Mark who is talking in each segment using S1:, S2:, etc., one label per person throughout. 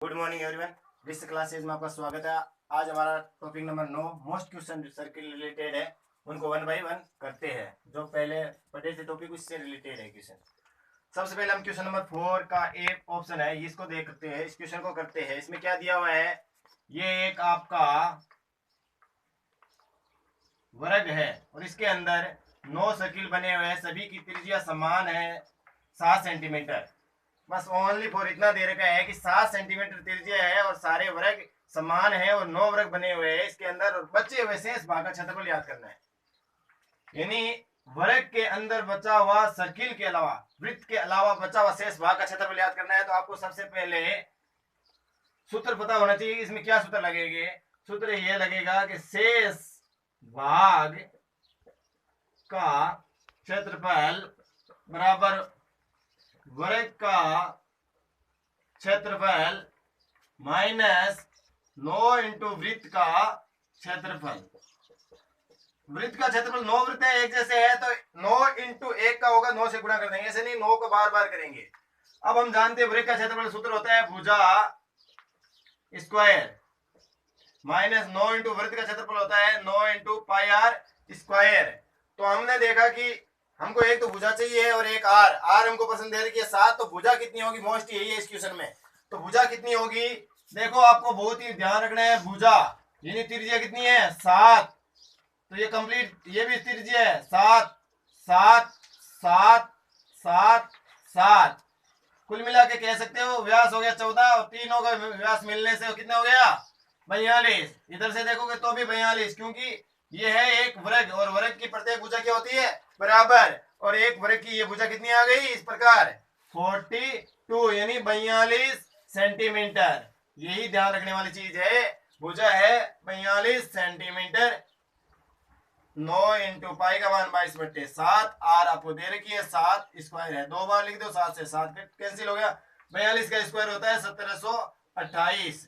S1: Good morning everyone. This classes में आपका स्वागत है। आज हमारा topic number 9 most question circle related है, उनको वन बाय वन करते हैं। जो पहले पढ़े थे टॉपिक उससे रिलेटेड है क्वेश्चन। सबसे पहले हम क्वेश्चन नंबर 4 का एक ऑप्शन है, इसको देखते हैं, इस क्वेश्चन को करते हैं। इसमें क्या दिया हुआ है, ये एक आपका वर्ग है और इसके अंदर 9 सर्किल बने हुए हैं, सभी की त्रिज्या समान है 7 सेंटीमीटर। बस ओनली फॉर इतना दे रखा है कि 7 सेंटीमीटर त्रिज्या है और सारे वर्ग समान है और 9 वर्ग बने हुए हैं इसके अंदर, और बचे हुए शेष भाग का क्षेत्रफल याद करना है। यानी वर्ग के अंदर बचा हुआ सर्किल के अलावा, वृत्त के अलावा बचा हुआ शेष भाग का क्षेत्रफल याद करना है। तो आपको सबसे पहले सूत्र पता होना चाहिए। इसमें क्या सूत्र लगेगा? सूत्र यह लगेगा कि शेष भाग का क्षेत्रफल बराबर वर्ग का क्षेत्रफल माइनस 9 इंटू वृत्त का क्षेत्रफल। वृत्त का क्षेत्रफल 9 वृत्त है, एक जैसे है, तो 9 इंटू 1 का होगा, 9 से गुणा कर देंगे, ऐसे नहीं 9 को बार बार करेंगे। अब हम जानते हैं वृत्त का क्षेत्रफल सूत्र होता है भुजा स्क्वायर माइनस 9 इंटू वृत्त का क्षेत्रफल होता है 9 इंटू पाई आर स्क्वायर। तो हमने देखा कि हमको एक तो भुजा चाहिए और एक आर। आर हमको पसंद दे रखी है 7, तो भुजा कितनी होगी? मोस्ट यही है इस क्वेश्चन में। तो भुजा कितनी होगी? देखो आपको बहुत ही ध्यान रखना है। भुजा यानी त्रिज्या कितनी है? 7। तो ये कंप्लीट, ये भी त्रिज्या है 7 7 7 7 7। कुल मिला के कह सकते हो व्यास हो गया 14 और तीनों का व्यास मिलने से कितना हो गया? 42। इधर से देखोगे तो भी 42, क्योंकि ये है एक वर्ग और वर्ग की प्रत्येक भुजा क्या होती है? बराबर। और एक वर्ग की ये भुजा कितनी आ गई इस प्रकार? 42 यानी 42 सेंटीमीटर। यही ध्यान रखने वाली चीज है। भुजा है 42 सेंटीमीटर। 9 इंटू पाई का मान 22/7। आर आपको दे रखी है 7 स्क्वायर है, 2 बार लिख दो, 7 से 7 कैंसिल हो गया। 42 का स्क्वायर होता है 1728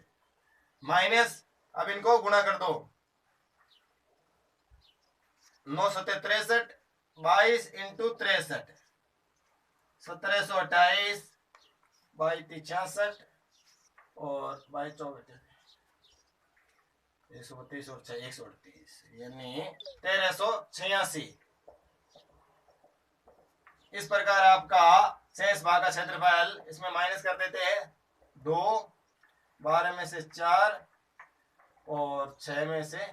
S1: माइनस, अब इनको गुणा कर दो, 9 7 63, 22 इंटू 63, 1728, 22 66 और 22 24, 132 और 6 138 यानी 1386। इस प्रकार आपका शेष भाग का क्षेत्रफल, इसमें माइनस कर देते हैं 2, 12 में से 4 और 6 में से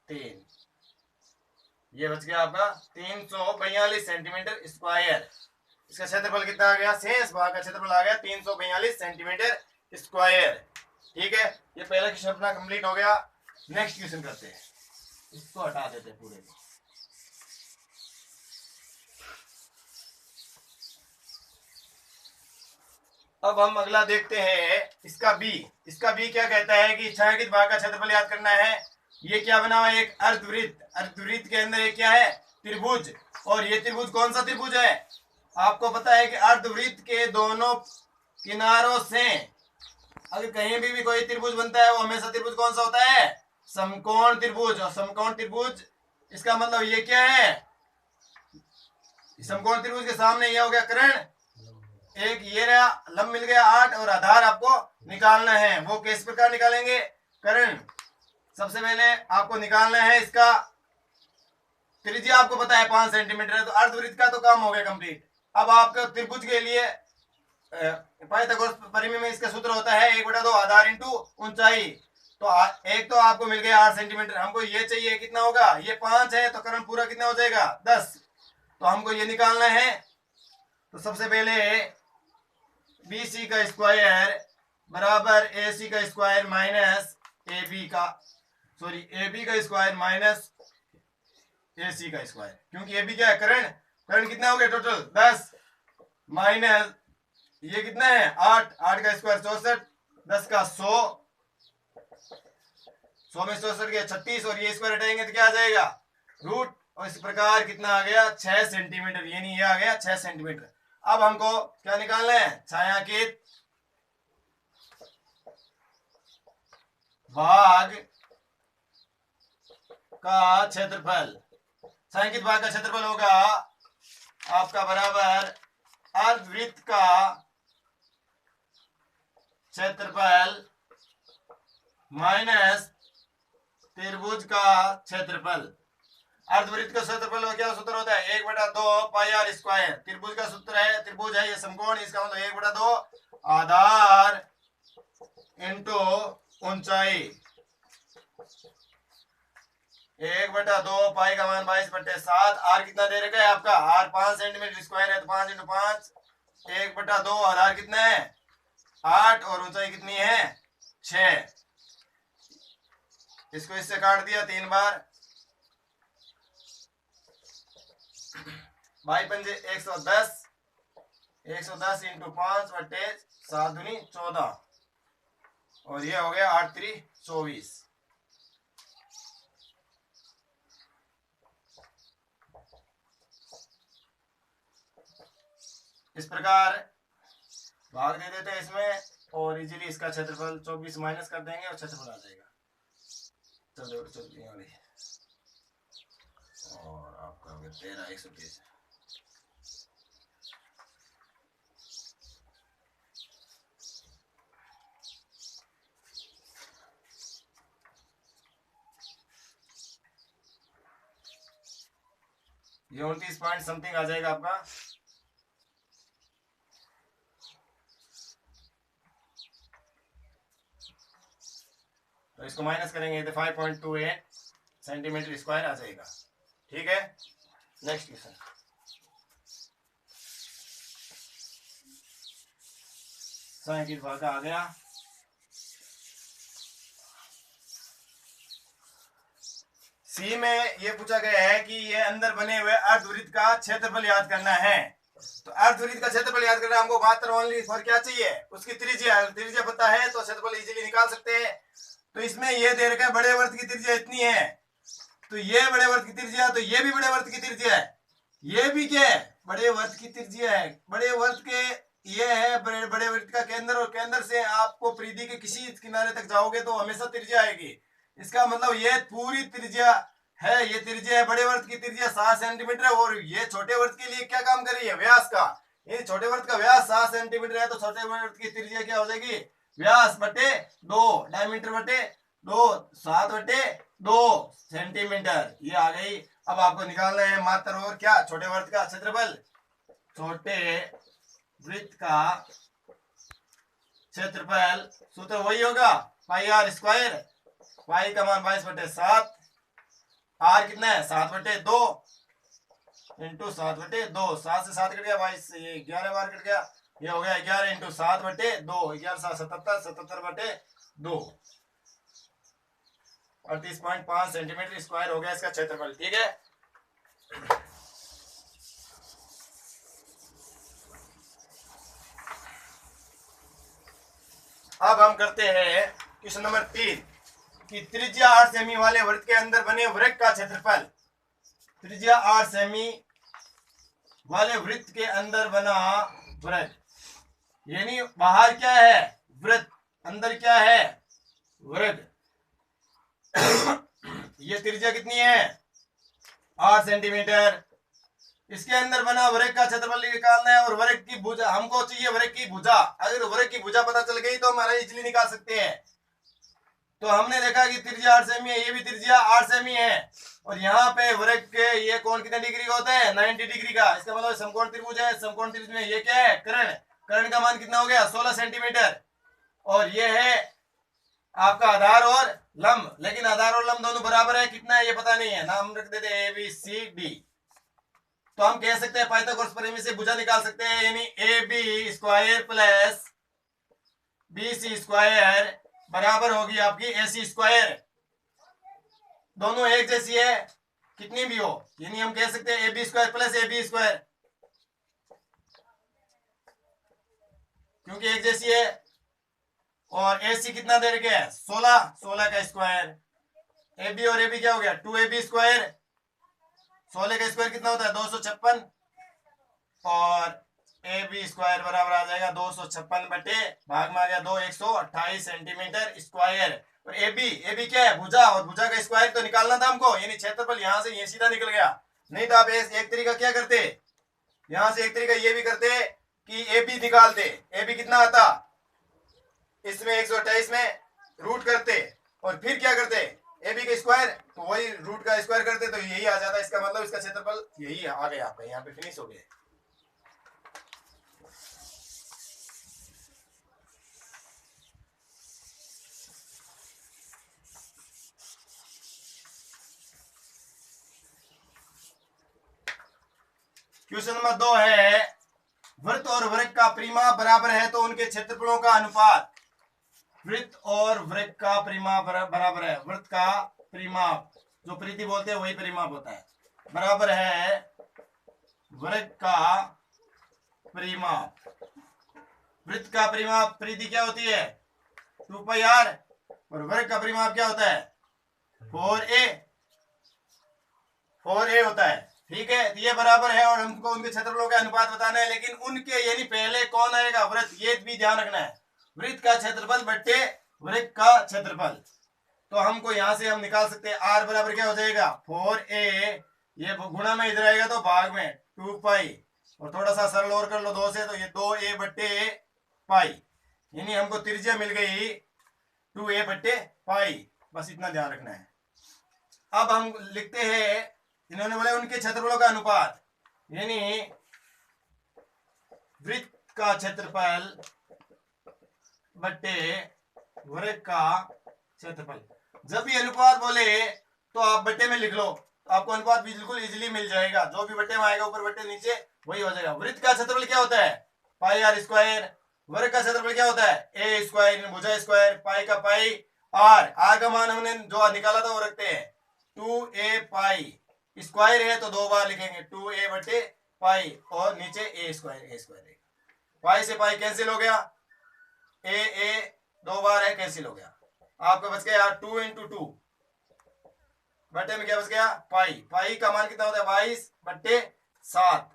S1: 3, ये बच गया आपका 342 सेंटीमीटर स्क्वायर। इसका क्षेत्रफल कितना आ गया? शेष भाग का क्षेत्रफल आ गया 342 सेंटीमीटर स्क्वायर। ठीक है, ये पहला क्वेश्चन अपना कंप्लीट हो गया। नेक्स्ट क्वेश्चन करते हैं, इसको हटा देते हैं पूरे को। अब हम अगला देखते हैं इसका बी। इसका बी क्या कहता है कि छायांकित भाग का क्षेत्रफल याद करना है। ये क्या बना हुआ है? एक अर्धवृत्त। अर्धवृत्त के अंदर एक क्या है? त्रिभुज। और ये त्रिभुज कौन सा त्रिभुज है? आपको पता है कि अर्धवृत्त के दोनों किनारों से अगर कहीं भी कोई त्रिभुज बनता है वो हमेशा त्रिभुज कौन सा होता है? समकोण त्रिभुज। और समकोण त्रिभुज इसका मतलब ये क्या है? समकोण त्रिभुज के सामने ये हो गया कर्ण, एक ये रहा लंब मिल गया 8 और आधार आपको निकालना है। वो किस प्रकार निकालेंगे? कर्ण। सबसे पहले आपको निकालना है इसका त्रिज्या, आपको पता है 5 सेंटीमीटर है, तो अर्धवृत्त का तो काम हो गया कंप्लीट। अब आपको त्रिभुज के लिए पाइथागोरस परिमेय में इसका सूत्र होता है 1/2 आधार इंटू ऊंचाई। तो एक तो आपको मिल गया 8 सेंटीमीटर। हमको ये चाहिए, कितना होगा? ये 5 है, तो कर्ण पूरा कितना हो जाएगा? 10। तो हमको ये निकालना है। तो सबसे पहले BC का स्क्वायर बराबर AC का स्क्वायर माइनस AB का स्क्वायर माइनस AC का स्क्वायर, क्योंकि AB क्या है? कर्ण। कर्ण कितना हो गया टोटल? 10 माइनस ये कितना है? 8। 8 का स्क्वायर 64, 10 का 100, 100 में 64 गया 36 और ये स्क्वायर हटाएंगे तो क्या आ जाएगा? रूट। और इस प्रकार कितना आ गया? 6 सेंटीमीटर, यानी ये आ गया 6 सेंटीमीटर। अब हमको क्या निकालना है? छायांकित भाग का क्षेत्रफल। छायांकित भाग का क्षेत्रफल होगा आपका बराबर अर्धवृत्त का क्षेत्रफल माइनस त्रिभुज का क्षेत्रफल। अर्धवृत्त का क्षेत्रफल क्या सूत्र होता है? 1/2 पाई आर स्क्वायर। त्रिभुज का सूत्र है, त्रिभुज है ये समकोण, इसका मतलब 1/2 आधार इंटू ऊंचाई। 1/2 पाई का मान 22/7। आर कितना दे रखा है आपका? आर 5 सेंटीमीटर स्क्वायर है, तो 5 × 5 1/2। आधार कितना है? 8 और ऊंचाई कितनी है? 6। इसको इससे काट दिया 3 बार। 22 पंजे 110। 110 × 5/7 दूनी 14 और ये हो गया 8 3 24। इस प्रकार भाग दे देते हैं इसमें और इजीली इसका क्षेत्रफल 24 माइनस कर देंगे और क्षेत्रफल आ जाएगा। चलो और आपका हो गया 13 130। ये 29 पॉइंट समथिंग आ जाएगा आपका। तो इसको माइनस करेंगे तो 5.28 सेंटीमीटर स्क्वायर आ जाएगा। ठीक है, नेक्स्ट क्वेश्चन। साइंटिफिक भाग आ गया। सी में ये पूछा गया है कि ये अंदर बने हुए अर्धवृत्त का क्षेत्रफल याद करना है। तो अर्धवृत्त का क्षेत्रफल याद करना हमको मात्र ओनली फॉर क्या चाहिए? उसकी त्रिज्या। त्रिज्या पता है तो क्षेत्रफल इजीली निकाल सकते हैं। तो इसमें ये दे रखा है बड़े वर्त की त्रिज्या इतनी है, तो ये बड़े वर्त की त्रिज्या, तो ये भी बड़े वर्त की त्रिज्या है, ये भी क्या है? बड़े वर्त की त्रिज्या है। बड़े वर्त के ये है बड़े वर्त का केंद्र, और केंद्र से आपको परिधि के किसी किनारे तक जाओगे तो हमेशा त्रिज्या आएगी। इसका मतलब ये पूरी त्रिज्या है, ये त्रिज्या है। बड़े वर्त की त्रिज्या 7 सेंटीमीटर है और ये छोटे वर्त के लिए क्या काम कर रही है? व्यास का। ये छोटे वर्त का व्यास 7 सेंटीमीटर है, तो छोटे वर्त की त्रिज्या क्या हो जाएगी? व्यास बटे 2, डायमीटर बटे 2, 7/2 सेंटीमीटर। ये आ गई। अब आपको निकालना है मात्र और क्या? छोटे वर्त का क्षेत्रफल। छोटे वृत्त का क्षेत्रफल सूत्र वही होगा पाई आर स्क्वायर। पाई का मान 22/7, आर कितना है? 7/2 इंटू 7/2। 7 से 7 कट गया, 22 से ये 11 बार कट गया, ये हो गया 11 इंटू 7/2। 11 7 77, 77/2 38.5 सेंटीमीटर स्क्वायर हो गया इसका क्षेत्रफल। ठीक है, अब हम करते हैं क्वेश्चन नंबर 3 कि त्रिज्या 8 सेमी वाले वृत्त के अंदर बने वृत्त का क्षेत्रफल। त्रिज्या 8 सेमी वाले वृत्त के अंदर बना वृत्त, यानी बाहर क्या है? वृत्त, अंदर क्या है? वृत्त। ये त्रिज्या कितनी है? 8 सेंटीमीटर। इसके अंदर बना वृत्त का क्षेत्रफल निकालना है और वृत्त की भुजा हमको चाहिए। वृत्त की भुजा, अगर वृत्त की भुजा पता चल गई तो हमारा इजीली निकाल सकते हैं। तो हमने देखा कि त्रिज्या 8 सेमी है, ये भी त्रिज्या 8 सेमी है, और यहाँ पे वृत्त के ये कोण कितने डिग्री का होता है? 90 डिग्री का। इसका मतलब समकोण त्रिभुज है। समकोण त्रिभुज में ये क्या है? कर्ण। कर्ण का मान कितना हो गया? 16 सेंटीमीटर। और ये है आपका आधार और लंब, लेकिन आधार और लंब दोनों बराबर है, कितना है ये पता नहीं है, नाम रख देते हैं ABCD। तो हम कह सकते हैं पाइथागोरस प्रमेय से भुजा निकाल सकते हैं, यानी AB square plus BC square बराबर होगी आपकी AC स्क्वायर। दोनों एक जैसी है कितनी भी हो, यानी हम कह सकते हैं AB square plus AB square, क्योंकि एक जैसी है। और AC कितना दे रखे है? 16, 16 का स्क्वायर। AB और AB क्या हो गया? 2AB square. 16 का स्क्वायर कितना होता है? 256। और AB स्क्वायर बराबर आ जाएगा 256 बटे भाग में आ गया 2, 128 सेंटीमीटर स्क्वायर। और AB क्या है? भुजा, और भुजा का स्क्वायर तो निकालना था हमको, यानी क्षेत्रफल यहाँ से ये सीधा निकल गया। नहीं तो आप एक तरीका क्या करते, यहाँ से एक तरीका ये भी करते कि AB निकालते। AB कितना आता? इसमें 128 में रूट करते और फिर क्या करते ए बी का स्क्वायर, तो वही रूट का स्क्वायर करते तो यही आ जाता। इसका मतलब इसका क्षेत्रफल यही आ गया आपका, यहाँ पे फिनिश हो गया। क्वेश्चन नंबर 2 है वृत्त और वृत्त का परिमाप बराबर है तो उनके क्षेत्रफलों का अनुपात। वृत्त और वृत्त का परिमाप बराबर है, वृत्त का परिमाप जो परिधि बोलते हैं वही परिमाप होता है, बराबर है वृत्त का परिमाप। वृत्त का परिमाप परिधि क्या होती है 2 पाई r और वृत्त का परिमाप क्या होता है 4a होता है। ठीक है, तो ये बराबर है और हमको उनके क्षेत्रफलों के अनुपात बताना है, लेकिन उनके यानी पहले कौन आएगा वृत्त, ये भी ध्यान रखना है। वृत्त का क्षेत्रफल बट्टे वृत्त का क्षेत्रफल, तो हमको यहां से हम निकाल सकते हैं r बराबर क्या हो जाएगा 4a, ये गुणा में इधर आएगा तो भाग में 2 पाई और थोड़ा सा सरल और कर लो 2 से, तो ये 2a बट्टे पाई, यानी हमको त्रिज्या मिल गई 2a बट्टे पाई। बस इतना ध्यान रखना है। अब हम लिखते हैं, इन्होंने बोले उनके क्षेत्रफलों का अनुपात, यानी वृत्त का क्षेत्रफल बट्टे वृत्त का क्षेत्रफल। जब भी अनुपात बोले तो आप बट्टे में लिख लो, आपको अनुपात बिल्कुल इजीली मिल जाएगा। जो भी बट्टे में आएगा ऊपर बट्टे नीचे वही हो जाएगा। वृत्त का क्षेत्रफल क्या होता है पाई r स्क्वायर, वर्ग का क्षेत्रफल क्या होता है ए स्क्वायर भुजा स्क्वायर, पाई का पाई r का मान हमने जो निकाला था वो रखते हैं 2a पाई, स्क्वायर है तो 2 बार लिखेंगे 2a बटे पाई और नीचे a स्क्वायर। पाई से पाई कैंसिल हो गया, a 2 बार है कैंसिल हो गया, आपका बच गया 2 इंटू 2 बटे में क्या बच गया पाई का मान कितना होता है 22 बट्टे 7,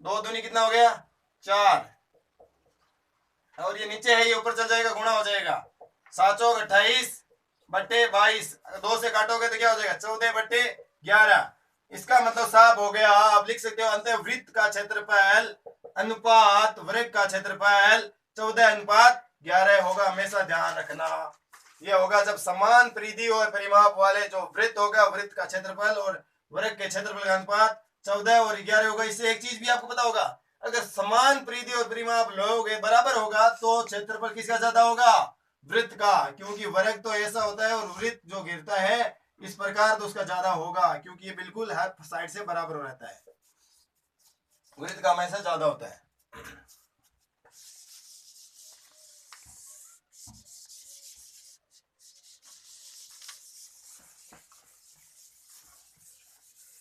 S1: 2 दूनी कितना हो गया 4, और ये नीचे है ये ऊपर चल जाएगा गुणा हो जाएगा 7 चौक 28 बट्टे 22, 2 से काटोगे तो क्या हो जाएगा 14 बट्टे 11। इसका मतलब साफ हो गया। आप लिख सकते हो अंत वृत्त का क्षेत्रफल अनुपात वृत्त का क्षेत्रफल 14 अनुपात 11 होगा। हमेशा ध्यान रखना ये होगा जब समान परिधि और परिमाप वाले जो वृत्त होगा वृत्त का क्षेत्रफल और वृत्त के क्षेत्रफल का अनुपात 14 और 11 होगा। इससे एक चीज भी आपको पता होगा, अगर समान परिधि और परिमाप लोगे बराबर होगा तो क्षेत्रफल किसका ज्यादा होगा वृत्त का, क्योंकि वर्ग तो ऐसा होता है और वृत्त जो गिरता है इस प्रकार तो उसका ज्यादा होगा, क्योंकि ये बिल्कुल हर साइड से बराबर रहता है, वृत्त का हमेशा ज्यादा होता है।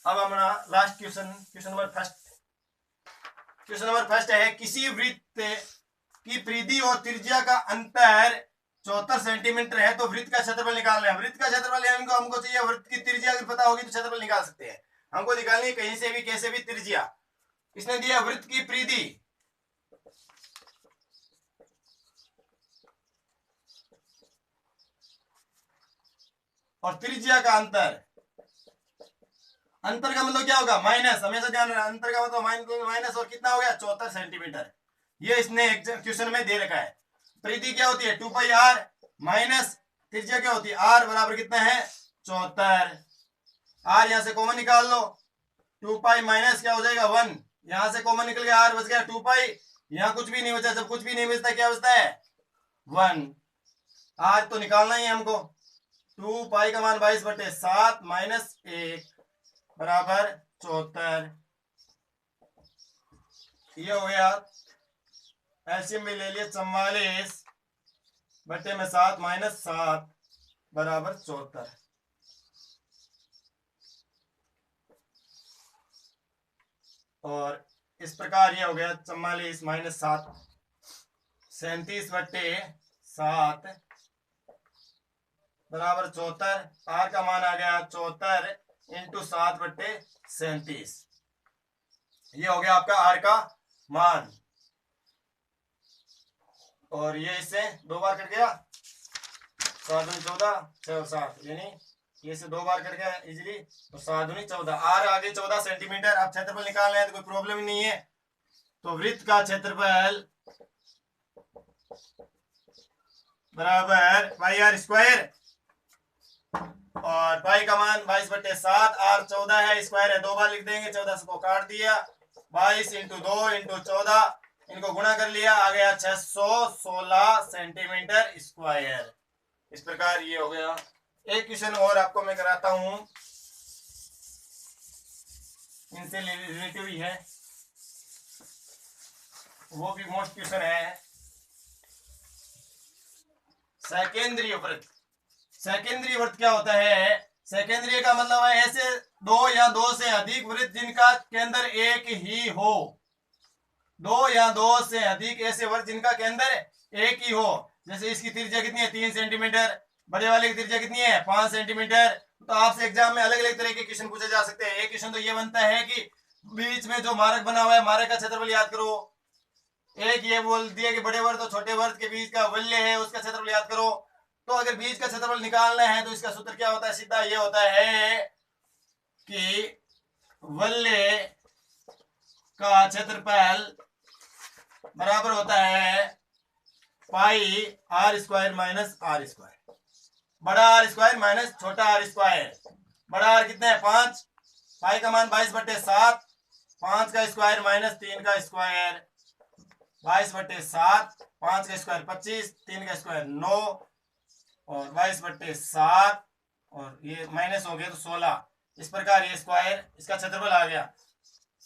S1: अब हमारा लास्ट क्वेश्चन नंबर फर्स्ट है किसी वृत्त की परिधि और त्रिज्या का अंतर 74 सेंटीमीटर है तो वृत्त का क्षेत्रफल निकालना है। वृत्त का क्षेत्रफल हमको चाहिए, वृत्त की त्रिज्या अगर पता होगी तो क्षेत्रफल निकाल सकते हैं। हमको निकालनी है कहीं से भी कैसे भी त्रिज्या। इसने दिया वृत्त की परिधि और त्रिज्या का अंतर का मतलब क्या होगा माइनस, हमेशा ध्यान रखना अंतर का मतलब माइनस और कितना हो गया 74 सेंटीमीटर। ये इसने क्वेश्चन में दे रखा है। परिधि क्या होती है 2 पाई r माइनस त्रिज्या क्या होती है r बराबर कितना है 74। r यहां से कॉमन निकाल लो, 2 पाई माइनस क्या हो जाएगा 1, यहां से कॉमन निकल गया r बच गया 2 पाई, यहां कुछ भी नहीं बचा, जब कुछ भी नहीं बचता क्या बचता है 1। r तो निकालना ही है हमको, 2 पाई का मान 22 बटे 7 माइनस 1 बराबर 74। ये हो गया एलसीएम में ले लिया 44 बटे में 7 माइनस 7 बराबर 74। और इस प्रकार ये हो गया 44 माइनस 7 37 बटे 7 बराबर 74। आर का मान आ गया 74 इंटू 7 बटे 37। ये हो गया आपका आर का मान, और ये इससे 2 बार कट गया 7 दूनी 14 6 और 7, यानी ये से 2 बार कट गया इजीली, तो 7 दूनी 14। आर आगे 14 सेंटीमीटर। अब क्षेत्रफल निकालना है तो कोई प्रॉब्लम ही नहीं है। तो वृत्त का क्षेत्रफल बराबर पाई आर स्क्वायर, और पाई का मान 22/7, आर 14 है, स्क्वायर है, 2 बार लिख देंगे, 14 को काट दिया, 22 इंटू 2 इंटू 14, इनको गुणा कर लिया, आ गया 616 सेंटीमीटर स्क्वायर। इस प्रकार ये हो गया। एक क्वेश्चन और आपको मैं कराता हूं, इनसे रिलेटिव ही है, वो भी मोस्ट क्वेश्चन है। सेकेंद्रीय वृत्त। सेकेंद्रीय वृत्त क्या होता है? सेकेंद्रीय का मतलब है ऐसे दो या दो से अधिक वृत्त जिनका केंद्र एक ही हो। दो या दो से अधिक ऐसे वृत्त जिनका केंद्र एक ही हो। जैसे इसकी त्रिज्या कितनी है? 3 सेंटीमीटर। बड़े वाले की त्रिज्या कितनी है? 5 सेंटीमीटर। तो आपसे एग्जाम में अलग अलग तरह के क्वेश्चन पूछे जा सकते हैं। एक क्वेश्चन तो ये बनता है कि बीच में जो मार्ग बना हुआ है, मार्ग का क्षेत्रफल याद करो। एक ये बोल दिया कि बड़े वर्त और छोटे वर्त के बीच का वल्य है, उसका क्षेत्रफल याद करो। तो अगर बीच का क्षेत्रफल निकालना है तो इसका सूत्र क्या होता है? सीधा ये होता है कि वल्य का क्षेत्रफल बराबर होता है pi r square minus r square. बड़ा आर स्क्वायर माइनस छोटा आर स्क्वायर। बड़ा आर कितना है? 5। पाई का मान 22/7, 5 का स्क्वायर माइनस 3 का स्क्वायर, 22/7, 5 का स्क्वायर 25, 3 का स्क्वायर 9, और 22/7, और ये माइनस हो गया तो 16। इस प्रकार ये स्क्वायर, इसका क्षेत्रफल आ गया।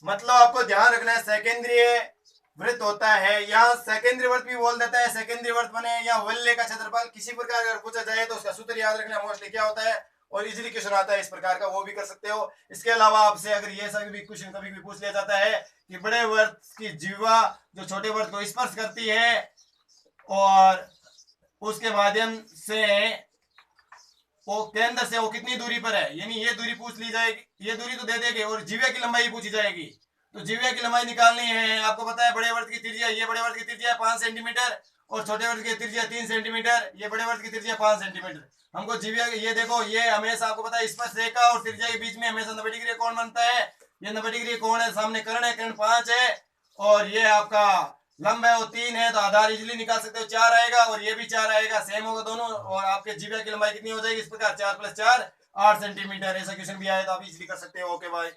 S1: मतलब आपको ध्यान रखना है, सेकेंद्रीय वृत्त होता है, यहाँ सेकेंद्रीय वृत्त भी बोल देता है, सेकेंद्रीय वृत्त बने या वल्य का क्षेत्रफल किसी प्रकार अगर पूछा जाए तो उसका सूत्र याद रखना मोस्टली क्या होता है, और इजीली क्वेश्चन आता है इस प्रकार का, वो भी कर सकते हो। इसके अलावा आपसे अगर ये सभी भी क्वेश्चन कभी भी पूछ लिया जाता है कि बड़े वृत्त की जीवा जो छोटे वृत्त को स्पर्श करती है और उसके माध्यम से वो केंद्र से वो कितनी दूरी पर है, यानी ये दूरी पूछ ली जाएगी, ये दूरी तो दे देंगे, और जीवा की लंबाई पूछी जाएगी। तो जीवा की लंबाई निकालनी है। आपको पता है बड़े वर्त की त्रिज्या, ये बड़े वर्त की त्रिज्या 5 सेंटीमीटर और छोटे वर्त की त्रिज्या 3 सेंटीमीटर, ये बड़े वर्त की त्रिज्या 5 सेंटीमीटर। हमको जीवा, ये देखो, ये हमेशा आपको पता है स्पर्श रेखा और त्रिज्या के बीच में हमेशा 90 डिग्री कोण बनता है। ये 90 डिग्री कोण है, सामने कर्ण है, कर्ण 5 है, और ये आपका लंब है वो 3 है, तो आधार इजिली निकाल सकते हो, 4 आएगा, और ये भी 4 आएगा, सेम होगा दोनों। और आपके जीवा की लंबाई कितनी हो जाएगी इस प्रकार? 4 + 4 8 सेंटीमीटर। ऐसा क्वेश्चन भी आए तो आप इजिली कर सकते हो। Okay bye.